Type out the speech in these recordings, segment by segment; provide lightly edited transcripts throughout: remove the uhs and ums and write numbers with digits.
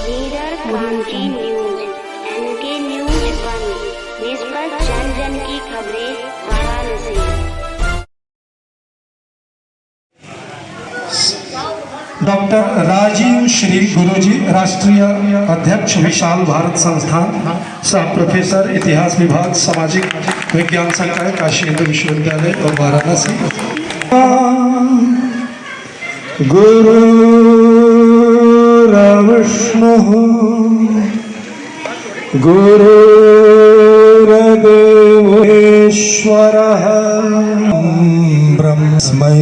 Leader क्रांति news, N K news 1, निष्पक्ष जन जन की खबरें, वाराणसी। डॉक्टर राजीव श्री गुरुजी, राष्ट्रीय अध्यक्ष, विशाल भारत संस्थान, सह प्रोफेसर, इतिहास विभाग, सामाजिक विज्ञान संकाय, काशी हिंदू विश्वविद्यालय और वाराणसी। गुरुर्विष्णु गुरुर्देवेश्वरः ब्रह्मस्मै।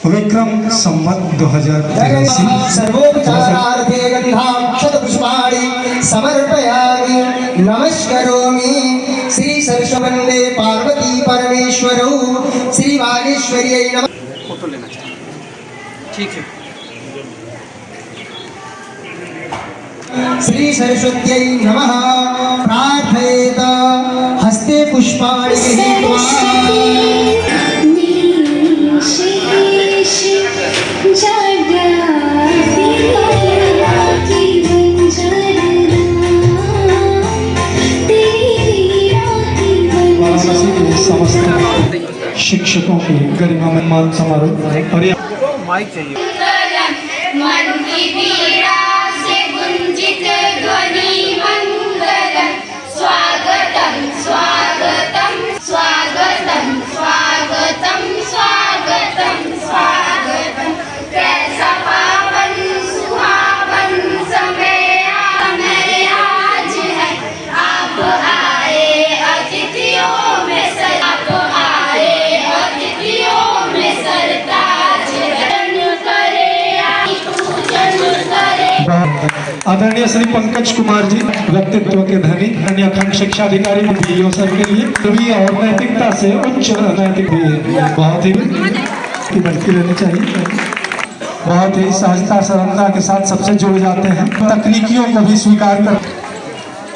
विक्रम संवत 2083 सर्वोपचारार्थे गन्धाक्षतपुष्पाणि समर्पयामि। नमस्करोमि श्री सरस्वती पार्वती परमेश्वरौ श्री वागीश्वर्यै नमः। फोटो लेना चाहिए, ठीक है। श्री सरस्वत्यै नमः। प्रार्थयेत हस्ते पुष्पाणि गृहीत्वा। समस्त शिक्षकों की गरिमा सम्मान समारोह और माइक चाहिए। मन की पीड़ा से गुंजित ध्वनि मंगलम, स्वागतम स्वागतम स्वागतम स्वागतम स्वागतम स्वागतम। कैसा पावन सुहावन समय आज है, आप आए अतिथियों में आप आए अतिथियों में सरताज करे आदरणीय श्री पंकज कुमार जी, व्यक्तित्व के धनी, अन्य खंड शिक्षा अधिकारी बीओ सर के लिए भी और नैतिकता से उच्च नैतिक भी बहुत ही बढ़ती रहनी चाहिए। बहुत ही सहजता सरलता के साथ सबसे जुड़ जाते हैं, तकनीकियों को भी स्वीकार कर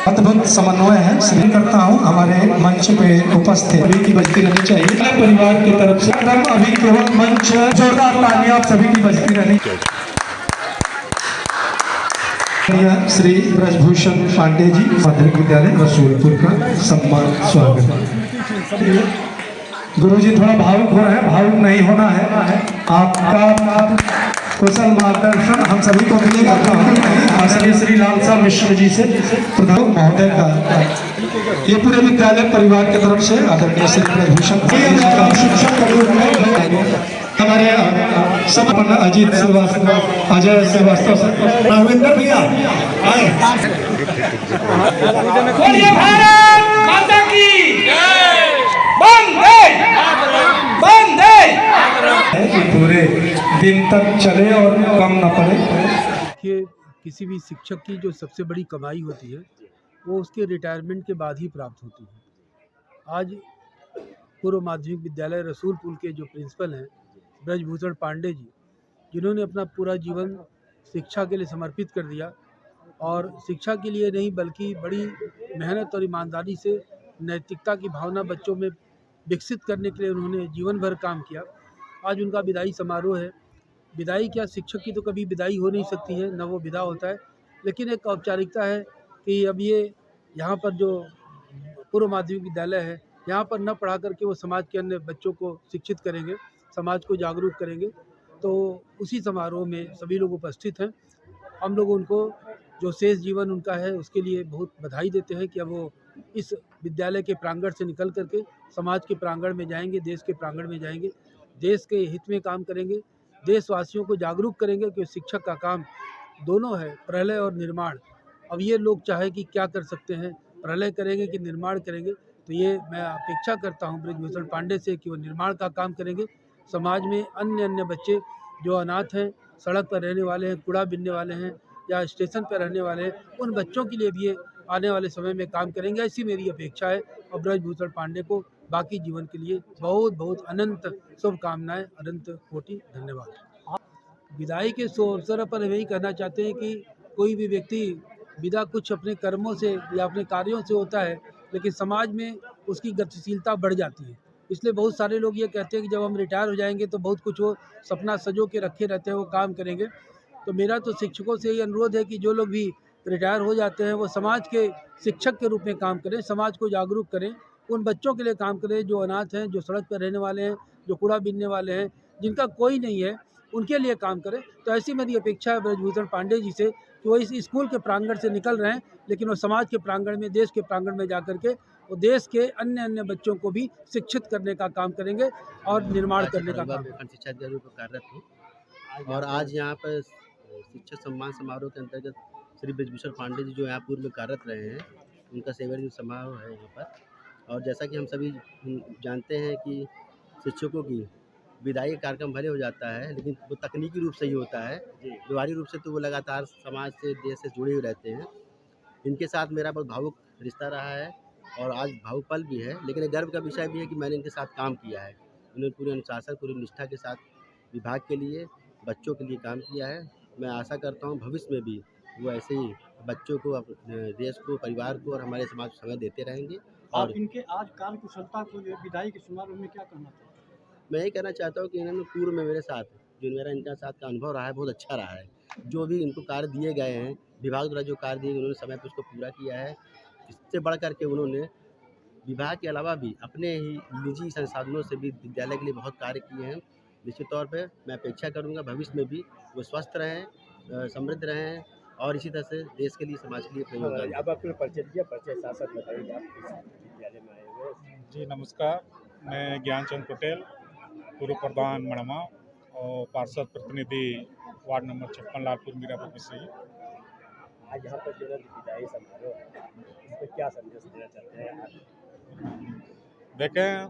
अद्भुत समन्वय है। श्री करता हूँ हमारे मंच पे उपस्थित सभी की बजती रहनी चाहिए। परिवार की तरफ से अभी केवल मंच जोरदार तालियां आप सभी की बजती रहनी चाहिए। श्री ब्रजभूषण पांडे जी, माध्यमिक विद्यालय रसूलपुर का सम्मान स्वागत। गुरु जी थोड़ा भावुक हो रहे हैं, भावुक नहीं होना है। आपका कुशल मार्गदर्शन हम सभी को मिलेगा। आचार्य श्री लालसा मिश्र जी से प्रधान महोदय का ये पूरे विद्यालय परिवार की तरफ से आदरणीय श्री ब्रजभूषण शिक्षक के रूप में हमारे समर्पण अजीत श्रीवास्तव, अजय श्रीवास्तव, राघवेंद्र भैया आए। बोलिए भारत माता की जय। वंदे वंदे। पूरे दिन तक चले और कम न पड़े। कि किसी भी शिक्षक की जो सबसे बड़ी कमाई होती है वो उसके रिटायरमेंट के बाद ही प्राप्त होती है। आज पूर्व माध्यमिक विद्यालय रसूलपुर के जो प्रिंसिपल हैं ब्रजभूषण पांडे जी, जिन्होंने अपना पूरा जीवन शिक्षा के लिए समर्पित कर दिया और शिक्षा के लिए नहीं बल्कि बड़ी मेहनत और ईमानदारी से नैतिकता की भावना बच्चों में विकसित करने के लिए उन्होंने जीवन भर काम किया। आज उनका विदाई समारोह है। विदाई क्या, शिक्षक की तो कभी विदाई हो नहीं सकती है, न वो विदा होता है, लेकिन एक औपचारिकता है कि अब ये यहाँ पर जो पूर्व माध्यमिक विद्यालय है यहाँ पर न पढ़ा करके वो समाज के अन्य बच्चों को शिक्षित करेंगे, समाज को जागरूक करेंगे। तो उसी समारोह में सभी लोग उपस्थित हैं। हम लोग उनको जो शेष जीवन उनका है उसके लिए बहुत बधाई देते हैं कि अब वो इस विद्यालय के प्रांगण से निकल करके समाज के प्रांगण में जाएंगे, देश के प्रांगण में जाएंगे, देश के हित में काम करेंगे, देशवासियों को जागरूक करेंगे कि शिक्षक का काम दोनों है, प्रलय और निर्माण। अब ये लोग चाहे कि क्या कर सकते हैं, प्रलय करेंगे कि निर्माण करेंगे, तो ये मैं अपेक्षा करता हूँ ब्रजभूषण पांडे से कि वो निर्माण का काम करेंगे। समाज में अन्य बच्चे जो अनाथ हैं, सड़क पर रहने वाले हैं, कूड़ा बीनने वाले हैं या स्टेशन पर रहने वाले हैं, उन बच्चों के लिए भी ये आने वाले समय में काम करेंगे, ऐसी मेरी अपेक्षा है। और ब्रजभूषण पांडे को बाकी जीवन के लिए बहुत बहुत अनंत शुभकामनाएं, अनंत कोटि धन्यवाद। विदाई के अवसर पर हम यही कहना चाहते हैं कि कोई भी व्यक्ति विदा कुछ अपने कर्मों से या अपने कार्यों से होता है, लेकिन समाज में उसकी गतिशीलता बढ़ जाती है। इसलिए बहुत सारे लोग ये कहते हैं कि जब हम रिटायर हो जाएंगे तो बहुत कुछ वो सपना सजो के रखे रहते हैं, वो काम करेंगे। तो मेरा तो शिक्षकों से ये अनुरोध है कि जो लोग भी रिटायर हो जाते हैं वो समाज के शिक्षक के रूप में काम करें, समाज को जागरूक करें, उन बच्चों के लिए काम करें जो अनाथ हैं, जो सड़क पर रहने वाले हैं, जो कूड़ा बीनने वाले हैं, जिनका कोई नहीं है, उनके लिए काम करें। तो ऐसी मेरी अपेक्षा है ब्रजभूषण पांडे जी से कि वो इस स्कूल के प्रांगण से निकल रहे हैं, लेकिन वो समाज के प्रांगण में, देश के प्रांगण में जाकर के वो देश के अन्य अन्य बच्चों को भी शिक्षित करने का काम करेंगे और निर्माण करने का काम। खंड शिक्षा अधिकारी पर कार्यरत हूँ और आज यहाँ पर शिक्षक सम्मान समारोह के अंतर्गत श्री ब्रजभूषण पांडे जी जो यहाँ पूर्व में कार्यरत रहे हैं, उनका सेवानिवृत्ति समारोह है यहाँ पर। और जैसा कि हम सभी जानते हैं कि शिक्षकों की विदाई कार्यक्रम भले हो जाता है, लेकिन वो तकनीकी रूप से ही होता है। व्यवहारिक रूप से तो वो लगातार समाज से, देश से जुड़े हुए रहते हैं। इनके साथ मेरा बहुत भावुक रिश्ता रहा है और आज भावुक पल भी है, लेकिन गर्व का विषय भी है कि मैंने इनके साथ काम किया है। उन्होंने पूरे अनुशासन, पूरी निष्ठा के साथ विभाग के लिए, बच्चों के लिए काम किया है। मैं आशा करता हूँ भविष्य में भी वो ऐसे ही बच्चों को, देश को, परिवार को और हमारे समाज को समय देते रहेंगे। और इनके आज कार्य कुशलता को विदाई के समारोह में क्या कहना चाहते हैं? मैं ये कहना चाहता हूँ कि इन्होंने पूर्व में मेरे साथ, जो मेरा इनका साथ का अनुभव रहा है, बहुत अच्छा रहा है। जो भी इनको कार्य दिए गए हैं, विभाग द्वारा जो कार्य दिए गए, उन्होंने समय पर उसको पूरा किया है। इससे बढ़ कर के उन्होंने विभाग के अलावा भी अपने ही निजी संसाधनों से भी विद्यालय के लिए बहुत कार्य किए हैं। निश्चित तौर पे मैं अपेक्षा करूंगा भविष्य में भी वो स्वस्थ रहें, समृद्ध रहें और इसी तरह से देश के लिए, समाज के लिए अपना योगदान दें। अब आपने परिचय दिया, परिचय साथ साथ बताइए आप किस विद्यालय में आए हुए। जी नमस्कार, मैं ज्ञानचंद पटेल, पूर्व प्रधान मड़मा और पार्षद प्रतिनिधि वार्ड नंबर 56 लालपुर मीरापुर से। आज यहाँ पर जो है विदाई समारोह है, इस पर क्या संदेश देना चाहते हैं आप? देखें,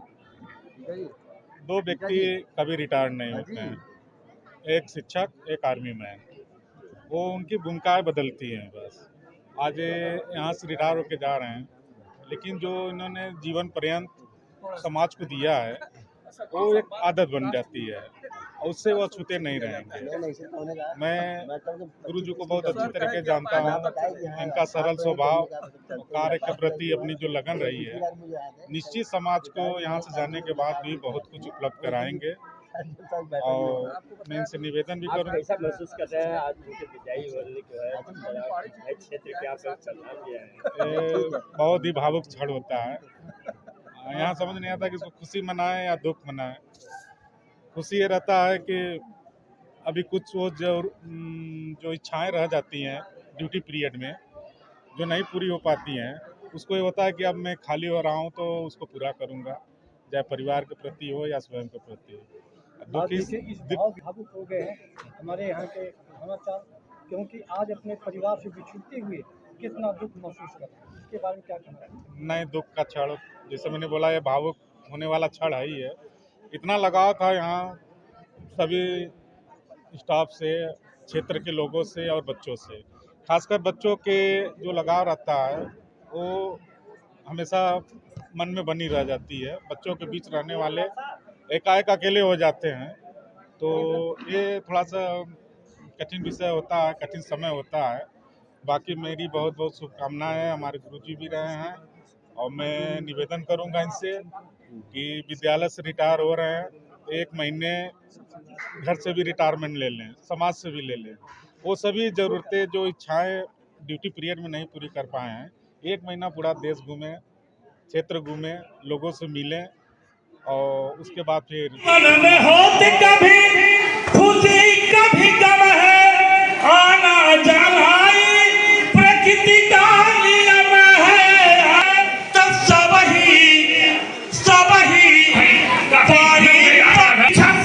दो व्यक्ति कभी रिटायर नहीं होते हैं, एक शिक्षक, एक आर्मी मैन। वो उनकी भूमिकाएं बदलती हैं बस। आज यहाँ से रिटायर होके जा रहे हैं, लेकिन जो इन्होंने जीवन पर्यंत समाज को दिया है वो एक आदत बन जाती है और उससे वो छूते नहीं रहेंगे। मैं गुरु जी को बहुत अच्छी तरीके जानता हूँ। इनका सरल स्वभाव, कार्य के प्रति अपनी जो लगन रही है, निश्चित समाज को यहाँ से जाने के बाद भी बहुत कुछ उपलब्ध कराएंगे। और मैं इनसे निवेदन भी करूँ। कैसा महसूस करते हैं आज उनके विदाई होने जो है क्षेत्र के आप सम्मान दिया है? बहुत ही भावुक क्षण होता है। यहाँ समझ नहीं आता कि इसको खुशी मनाएं या दुख मनाएं। खुशी ये रहता है कि अभी कुछ वो जो इच्छाएं रह जाती हैं ड्यूटी पीरियड में, जो नहीं पूरी हो पाती हैं, उसको ये होता है कि अब मैं खाली हो रहा हूँ तो उसको पूरा करूँगा, चाहे परिवार के प्रति हो या स्वयं के प्रति हो। इस भावुक हो गए हैं हमारे यहाँ के समाचार, क्योंकि आज अपने परिवार से बिछुड़ते हुए कितना दुख महसूस करते हैं, इसके बारे में क्या कहना है? नहीं, दुख का क्षण, जैसे मैंने बोला, ये भावुक होने वाला क्षण है ही है। इतना लगाव था यहाँ सभी स्टाफ से, क्षेत्र के लोगों से और बच्चों से। खासकर बच्चों के जो लगाव रहता है वो हमेशा मन में बनी रह जाती है। बच्चों के बीच रहने वाले एकाएक अकेले हो जाते हैं, तो ये थोड़ा सा कठिन विषय होता है, कठिन समय होता है। बाकी मेरी बहुत बहुत शुभकामनाएं हैं। हमारे गुरुजी भी रहे हैं और मैं निवेदन करूंगा इनसे कि विद्यालय से रिटायर हो रहे हैं, 1 महीने घर से भी रिटायरमेंट ले लें, समाज से भी ले लें। वो सभी ज़रूरतें, जो इच्छाएं ड्यूटी पीरियड में नहीं पूरी कर पाए हैं, 1 महीना पूरा देश घूमें, क्षेत्र घूमें, लोगों से मिलें और उसके बाद फिर मन में होती कभी खुशी कभी गम है, आना जाना प्रकृति का नियम है। तब सब ही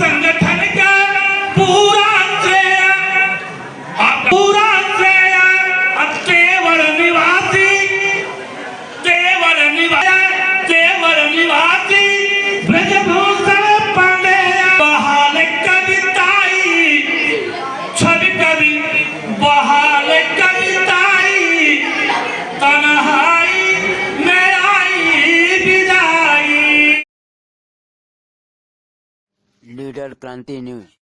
संगठन का पूरा श्रेय केवल निवासी ब्रजभूषण पांडे। बहाल कविताई छवि कवि, बहाल कविताई तन्हाई में आई विदाई। लीडर क्रांति न्यूज।